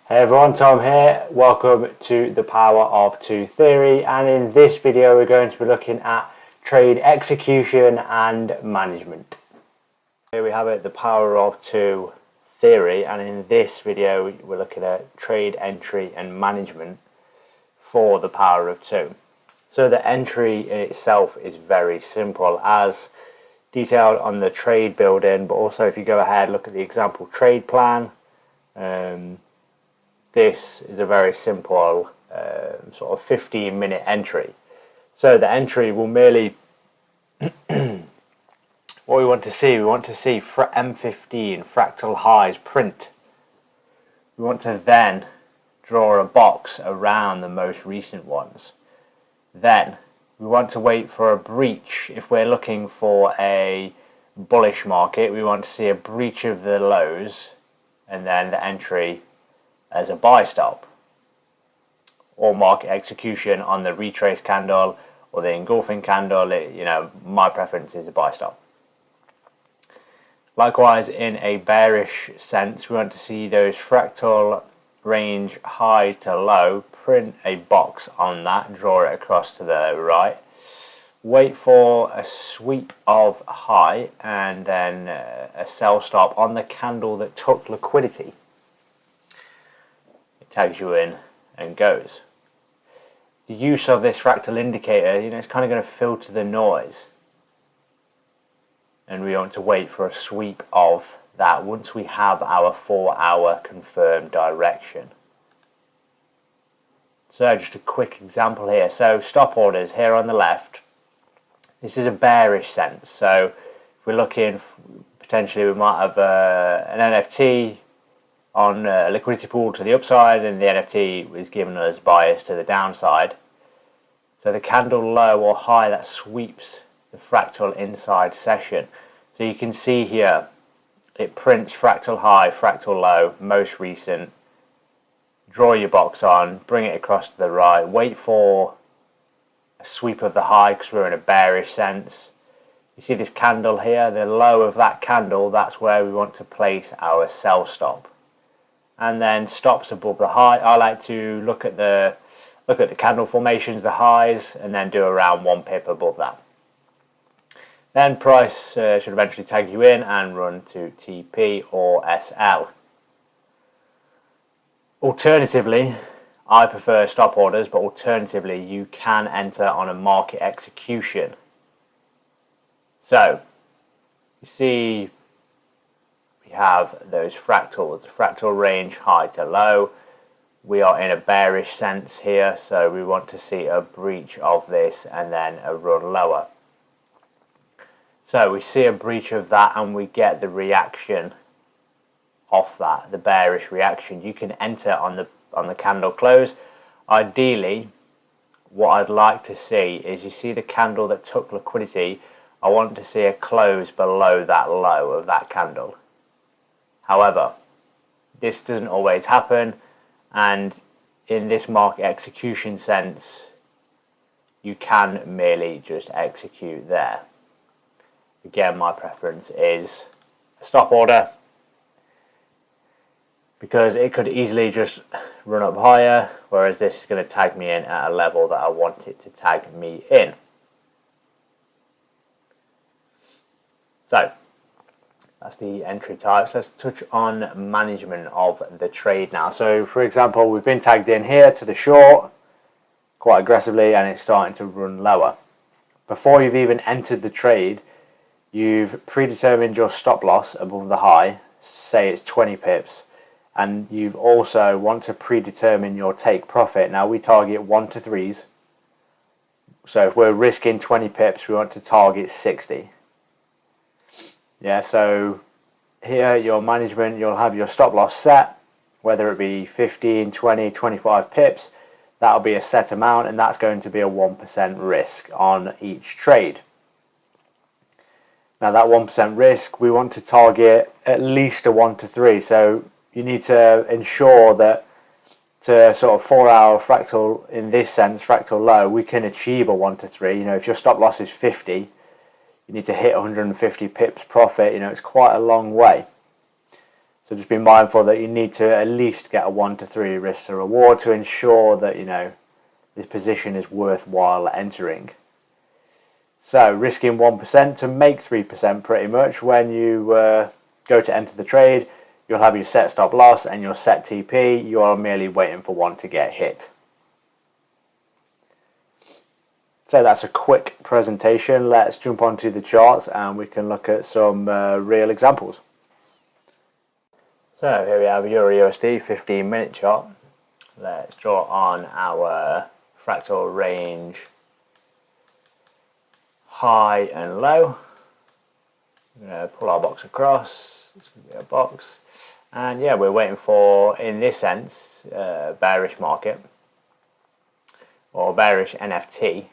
Hey everyone, Tom here. Welcome to the Power of Two theory, and in this video we're going to be looking at trade execution and management. Here we have it, the Power of Two theory, and in this video we're looking at trade entry and management for the Power of Two. So the entry in itself is very simple, as detailed on the trade building, but also if you go ahead look at the example trade plan. This is a very simple sort of 15-minute entry. So the entry will merely, what we want to see M15 fractal highs print. We want to then draw a box around the most recent ones. Then we want to wait for a breach. If we're looking for a bullish market, we want to see a breach of the lows and then the entry as a buy stop, or market execution on the retrace candle or the engulfing candle. My preference is a buy stop. Likewise, in a bearish sense, we want to see those fractal range high to low, print a box on that, draw it across to the right, wait for a sweep of high and then a sell stop on the candle that took liquidity. Tags you in and goes. The use of this fractal indicator, it's kind of going to filter the noise, and we want to wait for a sweep of that once we have our 4-hour confirmed direction. So just a quick example here. So stop orders here on the left. This is a bearish sense. So if we're looking, potentially we might have an NFT on a liquidity pool to the upside, and the NFT is giving us bias to the downside. So the candle low or high that sweeps the fractal inside session. So you can see here it prints fractal high, fractal low, most recent. Draw your box on, bring it across to the right, wait for a sweep of the high because we're in a bearish sense. You see this candle here, the low of that candle, that's where we want to place our sell stop. And then stops above the high. I like to look at the candle formations, the highs, and then do around 1 pip above that. Then price should eventually tag you in and run to TP or SL. Alternatively, I prefer stop orders, but alternatively you can enter on a market execution. So you see we have those fractals, the fractal range high to low. We are in a bearish sense here, so we want to see a breach of this and then a run lower. So we see a breach of that and we get the reaction off that, the bearish reaction. You can enter on the candle close. Ideally, what I'd like to see is, you see the candle that took liquidity, I want to see a close below that low of that candle. However, this doesn't always happen, and in this market execution sense, you can merely just execute there. Again, my preference is a stop order, because it could easily just run up higher, whereas this is going to tag me in at a level that I want it to tag me in. So that's the entry types. Let's touch on management of the trade now. So for example, we've been tagged in here to the short quite aggressively and it's starting to run lower. Before you've even entered the trade, you've predetermined your stop loss above the high, say it's 20 pips, and you've also want to predetermine your take profit. Now we target 1 to 3s. So if we're risking 20 pips, we want to target 60. Yeah, so here your management, you'll have your stop loss set, whether it be 15, 20, 25 pips, that'll be a set amount, and that's going to be a 1% risk on each trade. Now that 1% risk, we want to target at least a 1 to 3, so you need to ensure that to sort of 4-hour fractal, in this sense, fractal low, we can achieve a 1 to 3. If your stop loss is 50, you need to hit 150 pips profit. It's quite a long way. So just be mindful that you need to at least get a 1 to 3 risk to reward to ensure that, you know, this position is worthwhile entering. So risking 1% to make 3% pretty much. When you go to enter the trade, you'll have your set stop loss and your set TP. You are merely waiting for one to get hit. So that's a quick presentation. Let's jump onto the charts and we can look at some real examples. So here we have Euro USD 15-minute chart. Let's draw on our fractal range high and low. I'm going to pull our box across. This will be a box. And yeah, we're waiting for, in this sense, bearish market or bearish NFT.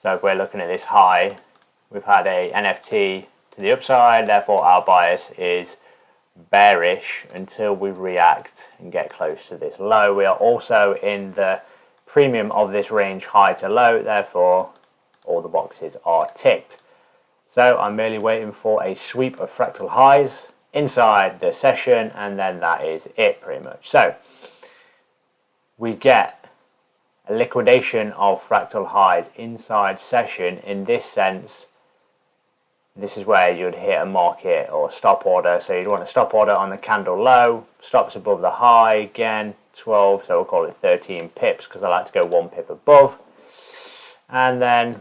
So if we're looking at this high, we've had a NFT to the upside, therefore our bias is bearish until we react and get close to this low. We are also in the premium of this range high to low, therefore all the boxes are ticked. So I'm merely waiting for a sweep of fractal highs inside the session, and then that is it pretty much. So we get a liquidation of fractal highs inside session. In this sense, this is where you'd hit a market or stop order. So you'd want a stop order on the candle low, stops above the high, again 12, so we'll call it 13 pips because I like to go 1 pip above, and then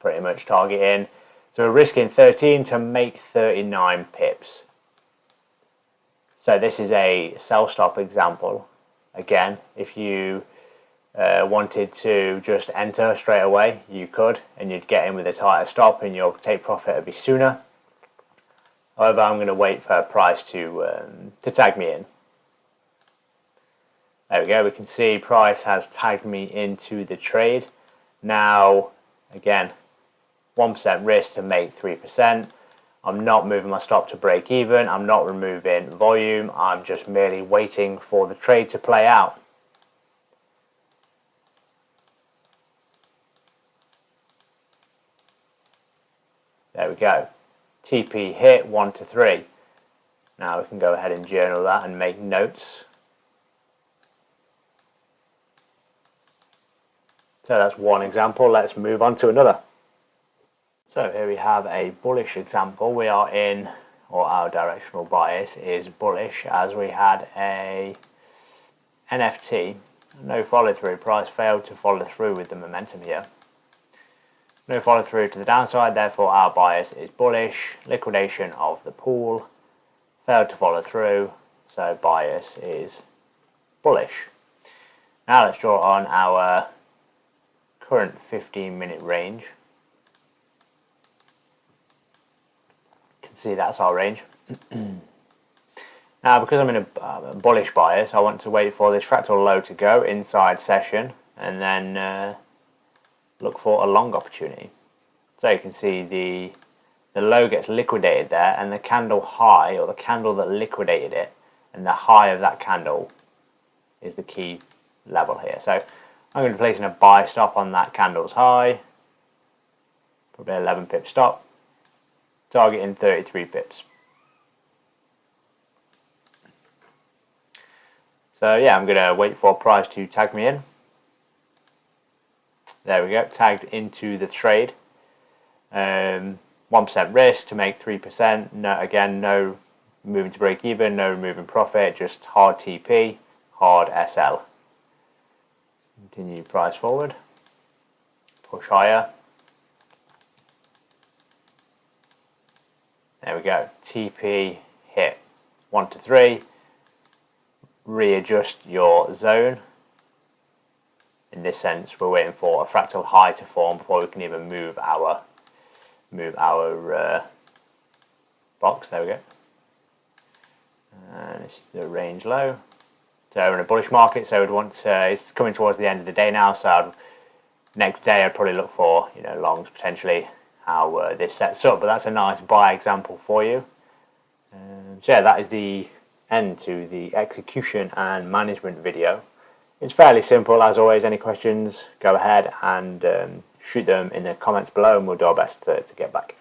pretty much target in. So we're risking 13 to make 39 pips. So this is a sell stop example. Again, if you wanted to just enter straight away, you could, and you'd get in with a tighter stop and your take profit would be sooner. However, I'm going to wait for a price to tag me in. There we go, we can see price has tagged me into the trade. Now, again, 1% risk to make 3%. I'm not moving my stop to break even. I'm not removing volume. I'm just merely waiting for the trade to play out. There we go. TP hit 1 to 3. Now we can go ahead and journal that and make notes. So that's one example. Let's move on to another. So here we have a bullish example. We are in, or our directional bias is bullish, as we had a NFT, no follow through. Price failed to follow through with the momentum here. No follow through to the downside, therefore our bias is bullish. Liquidation of the pool, failed to follow through, so bias is bullish. Now let's draw on our current 15-minute range. See, that's our range. Now, because I'm in a bullish bias, I want to wait for this fractal low to go inside session and then look for a long opportunity. So you can see the low gets liquidated there, and the candle high, or the candle that liquidated it, and the high of that candle is the key level here. So I'm going to be placing a buy stop on that candle's high, probably 11 pip stop. Targeting 33 pips. So yeah, I'm going to wait for price to tag me in. There we go, tagged into the trade. 1% risk to make 3%. No, again, no moving to break even, no moving profit, just hard TP, hard SL. Continue price forward. Push higher. There we go, TP hit 1 to 3. Readjust your zone. In this sense, we're waiting for a fractal high to form before we can even move our box. There we go. And this is the range low. So we're in a bullish market, so we'd want to, it's coming towards the end of the day now, so next day I'd probably look for, you know, longs potentially, how this sets up, but that's a nice buy example for you. So yeah, that is the end to the execution and management video. it's fairly simple. As always, any questions, go ahead and shoot them in the comments below, and we'll do our best to get back.